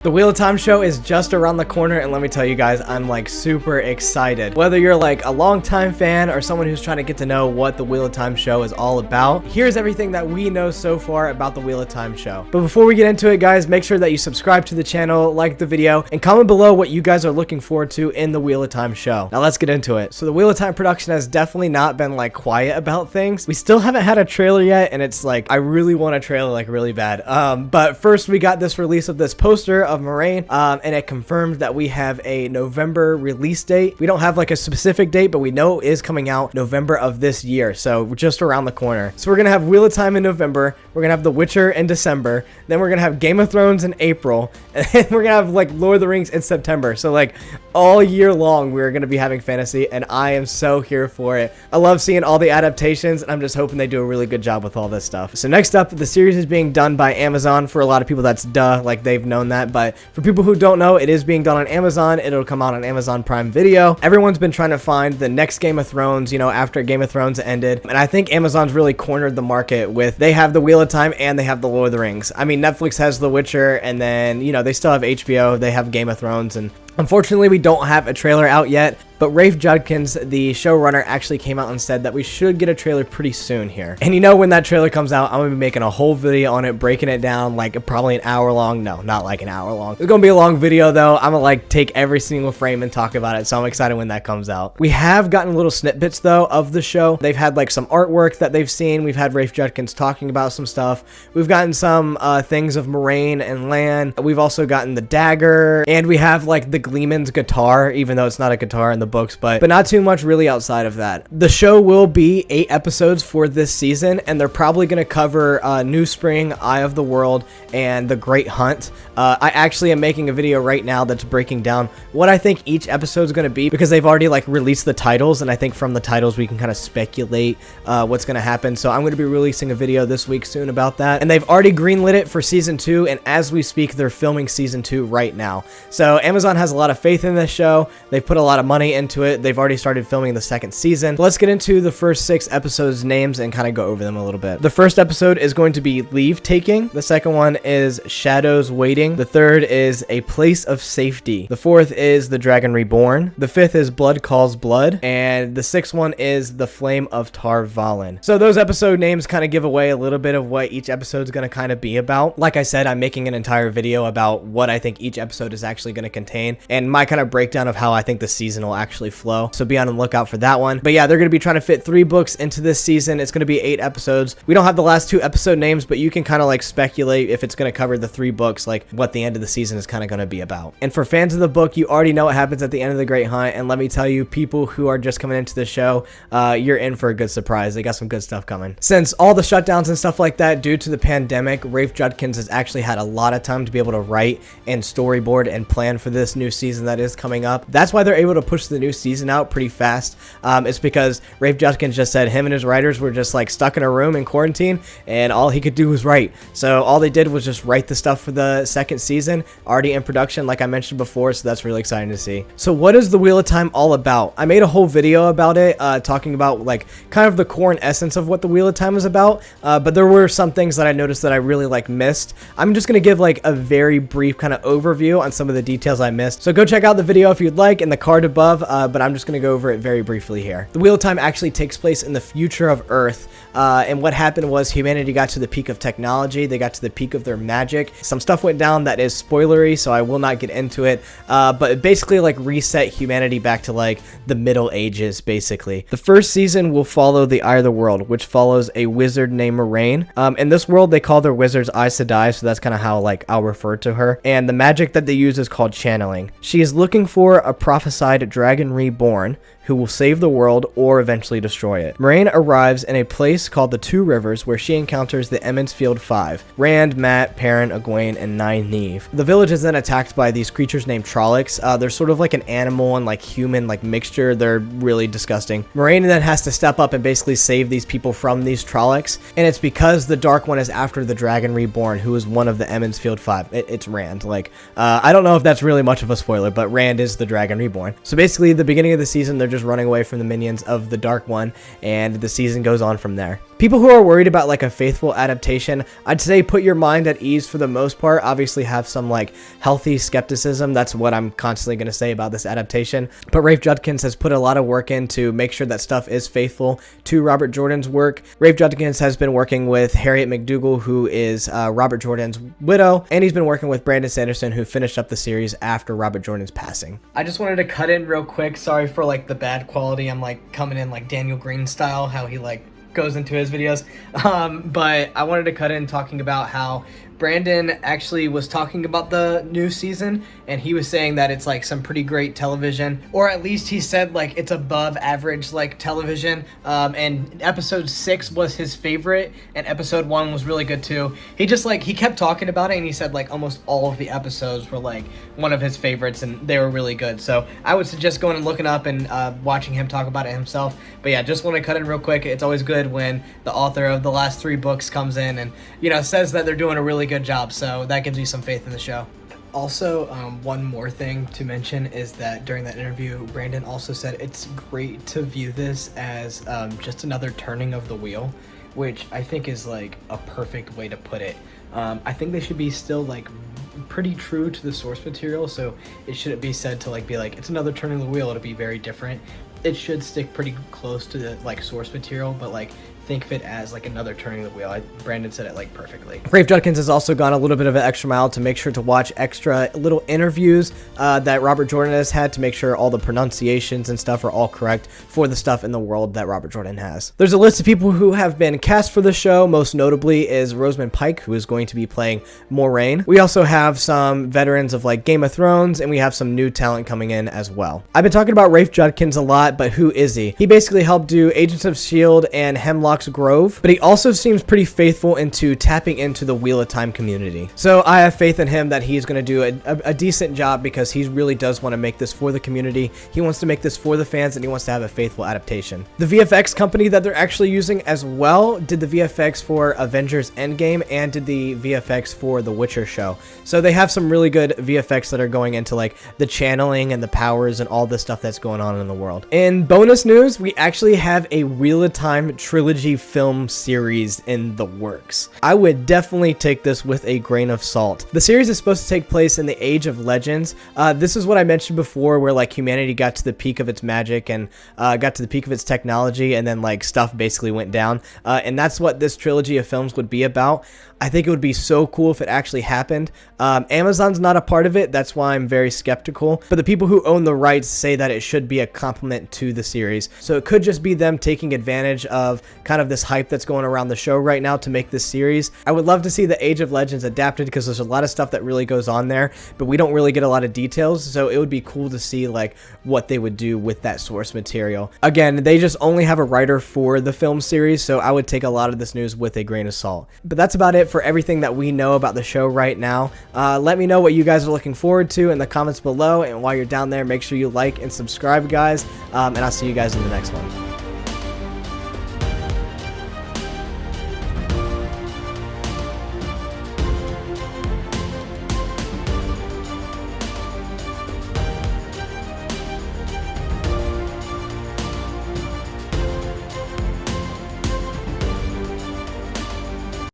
The Wheel of Time show is just around the corner, and let me tell you guys, I'm like super excited. Whether you're like a longtime fan or someone who's trying to get to know what the Wheel of Time show is all about, here's everything that we know so far about the Wheel of Time show. But before we get into it, guys, make sure that you subscribe to the channel, like the video, and comment below what you guys are looking forward to in the Wheel of Time show. Now let's get into it. So the Wheel of Time production has definitely not been like quiet about things. We still haven't had a trailer yet, and it's like I really want a trailer like really bad. But first we got this release of this poster of Moraine, and it confirmed that we have a November release date. We don't have like a specific date, but we know it is coming out November of this year, so we're just around the corner. So we're gonna have Wheel of Time in November, we're gonna have The Witcher in December, then we're gonna have Game of Thrones in April, and then we're gonna have like Lord of the Rings in September. So like all year long we're gonna be having fantasy, and I am so here for it. I love seeing all the adaptations, and I'm just hoping they do a really good job with all this stuff. So next up, the series is being done by Amazon. For a lot of people that's duh, like they've known that, but for people who don't know, it is being done on Amazon. It'll come out on Amazon Prime Video. Everyone's been trying to find the next Game of Thrones, you know, after Game of Thrones ended, and I think Amazon's really cornered the market with, they have the Wheel of Time and they have the Lord of the Rings. I mean, Netflix has The Witcher, and then, you know, they still have HBO, they have Game of Thrones, and unfortunately, we don't have a trailer out yet, but Rafe Judkins, the showrunner, actually came out and said that we should get a trailer pretty soon here. And you know, when that trailer comes out, I'm going to be making a whole video on it, breaking it down, like probably an hour long. No, not like an hour long. It's going to be a long video though. I'm going to like take every single frame and talk about it, so I'm excited when that comes out. We have gotten little snippets though of the show. They've had like some artwork that they've seen. We've had Rafe Judkins talking about some stuff. We've gotten some things of Moraine and Lan. We've also gotten the dagger, and we have like the Gleeman's guitar, even though it's not a guitar in the books, but not too much really outside of that. The show will be 8 episodes for this season, and they're probably going to cover New Spring, Eye of the World, and The Great Hunt. I actually am making a video right now that's breaking down what I think each episode is going to be, because they've already like released the titles, and I think from the titles we can kind of speculate what's going to happen. So I'm going to be releasing a video this week soon about that, and they've already greenlit it for season 2, and as we speak they're filming season 2 right now. So Amazon has a lot of faith in this show. They've put a lot of money into it. They've already started filming the second season. Let's get into the first 6 episodes names and kind of go over them a little bit. The first episode is going to be Leave Taking. The second one is Shadows Waiting. The third is A Place of Safety. The fourth is The Dragon Reborn. The fifth is Blood Calls Blood. And the sixth one is The Flame of Tar Valon. So those episode names kind of give away a little bit of what each episode is going to kind of be about. Like I said, I'm making an entire video about what I think each episode is actually going to contain, and my kind of breakdown of how I think the season will actually flow. So be on the lookout for that one. But yeah, they're going to be trying to fit 3 books into this season. It's going to be 8 episodes. We don't have the last 2 episode names, but you can kind of like speculate if it's going to cover the 3 books, like what the end of the season is kind of going to be about. And for fans of the book, you already know what happens at the end of The Great Hunt. And let me tell you, people who are just coming into the show, you're in for a good surprise. They got some good stuff coming. Since all the shutdowns and stuff like that due to the pandemic, Rafe Judkins has actually had a lot of time to be able to write and storyboard and plan for this new season that is coming up. That's why they're able to push the new season out pretty fast. It's because Rafe Judkins just said him and his writers were just like stuck in a room in quarantine, and all he could do was write. So all they did was just write the stuff for the second season, already in production like I mentioned before, so that's really exciting to see. So what is the Wheel of Time all about? I made a whole video about it, talking about like kind of the core and essence of what the Wheel of Time is about, but there were some things that I noticed that I really like missed. I'm just gonna give like a very brief kind of overview on some of the details I missed, so go check out the video if you'd like in the card above, but I'm just going to go over it very briefly here. The Wheel of Time actually takes place in the future of Earth, and what happened was humanity got to the peak of technology. They got to the peak of their magic. Some stuff went down that is spoilery, so I will not get into it, but it basically like reset humanity back to like the Middle Ages, basically. The first season will follow the Eye of the World, which follows a wizard named Moraine. In this world, they call their wizards Aes Sedai, so that's kind of how like I'll refer to her, and the magic that they use is called channeling. She is looking for a prophesied dragon reborn who will save the world or eventually destroy it. Moraine arrives in a place called the Two Rivers, where she encounters the Emond's Field Five: Rand, Mat, Perrin, Egwene, and Nynaeve. The village is then attacked by these creatures named Trollocs. They're sort of like an animal and like human like mixture. They're really disgusting. Moraine then has to step up and basically save these people from these Trollocs, and it's because the Dark One is after the Dragon Reborn, who is one of the Emond's Field Five. It's Rand. Like, I don't know if that's really much of a spoiler, but Rand is the Dragon Reborn. So basically, the beginning of the season, they're just running away from the minions of the Dark One, and the season goes on from there. People who are worried about like a faithful adaptation, I'd say put your mind at ease for the most part. Obviously have some like healthy skepticism. That's what I'm constantly going to say about this adaptation. But Rafe Judkins has put a lot of work in to make sure that stuff is faithful to Robert Jordan's work. Rafe Judkins has been working with Harriet McDougal, who is Robert Jordan's widow, and he's been working with Brandon Sanderson, who finished up the series after Robert Jordan's passing. I just wanted to cut in real quick. Sorry for like the bad quality. I'm like coming in like Daniel Green style, how he like goes into his videos. But I wanted to cut in talking about how Brandon actually was talking about the new season, and he was saying that it's like some pretty great television, or at least he said like it's above average like television. And episode 6 was his favorite, and episode 1 was really good too. He just like, he kept talking about it, and he said like almost all of the episodes were like one of his favorites, and they were really good. So I would suggest going and looking up and watching him talk about it himself. But yeah, just want to cut in real quick. It's always good when the author of the last 3 books comes in and, you know, says that they're doing a really good job, so that gives you some faith in the show. Also, one more thing to mention is that during that interview, Brandon also said it's great to view this as just another turning of the wheel, which I think is like a perfect way to put it. I think they should be still like pretty true to the source material, so it shouldn't be said to like be like it's another turn of the wheel. It'll be very different. It should stick pretty close to the like source material, but like think of it as like another turning the wheel. Brandon said it like perfectly. Rafe Judkins has also gone a little bit of an extra mile to make sure to watch extra little interviews that Robert Jordan has had to make sure all the pronunciations and stuff are all correct for the stuff in the world that Robert Jordan has. There's a list of people who have been cast for the show. Most notably is Rosamund Pike, who is going to be playing Moiraine. We also have some veterans of like Game of Thrones, and we have some new talent coming in as well. I've been talking about Rafe Judkins a lot, but who is he? He basically helped do Agents of S.H.I.E.L.D. and Hemlock's Grove, but he also seems pretty faithful into tapping into the Wheel of Time community. So I have faith in him that he's going to do a decent job, because he really does want to make this for the community. He wants to make this for the fans, and he wants to have a faithful adaptation. The VFX company that they're actually using as well did the VFX for Avengers Endgame and did the VFX for The Witcher show. So they have some really good VFX that are going into like the channeling and the powers and all the stuff that's going on in the world. In bonus news, we actually have a Wheel of Time trilogy film series in the works. I would definitely take this with a grain of salt. The series is supposed to take place in the Age of Legends. This is what I mentioned before, where like humanity got to the peak of its magic and got to the peak of its technology, and then like stuff basically went down. And that's what this trilogy of films would be about. I think it would be so cool if it actually happened. Amazon's not a part of it. That's why I'm very skeptical. But the people who own the rights say that it should be a complement to the series. So it could just be them taking advantage of kind of this hype that's going around the show right now to make this series. I would love to see the Age of Legends adapted, because there's a lot of stuff that really goes on there, but we don't really get a lot of details. So it would be cool to see like what they would do with that source material. Again, they just only have a writer for the film series, so I would take a lot of this news with a grain of salt. But that's about it for everything that we know about the show right now. Let me know what you guys are looking forward to in the comments below, and while you're down there, make sure you like and subscribe, guys, and I'll see you guys in the next one.